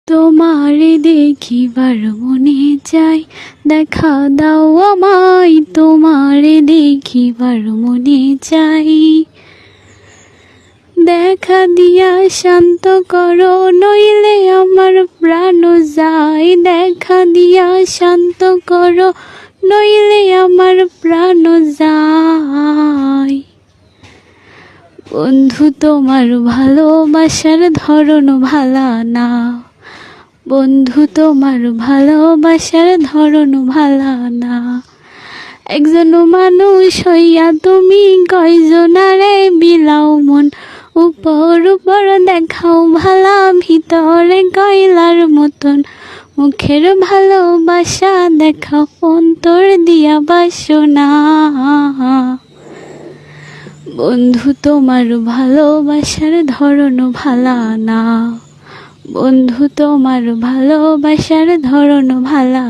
তোমারে দেখিবার মনে চাই, দেখা দাও আমায়। তোমারে দেখিবার মনে চাই, দেখা দিয়া শান্ত করো, নইলে আমার প্রাণ যায়। দেখা দিয়া শান্ত করো, নইলে আমার প্রাণ যায়। বন্ধু তোমার ভালোবাসার ধরন ভালা না, বন্ধু তোমার ভালোবাসার ধরন ভালা না। একজন মানুষ হইয়া তুমি কয়জনারে বিলাও মন, উপর উপর দেখাও ভালা, ভিতরে কয়লার মতন। মুখের ভালোবাসা দেখাও, অন্তর দিয়া বাসনা। বন্ধু তোমার ভালোবাসার ধরন ভালা না, বন্ধু তোমার ভালোবাসার ধরন ভালা।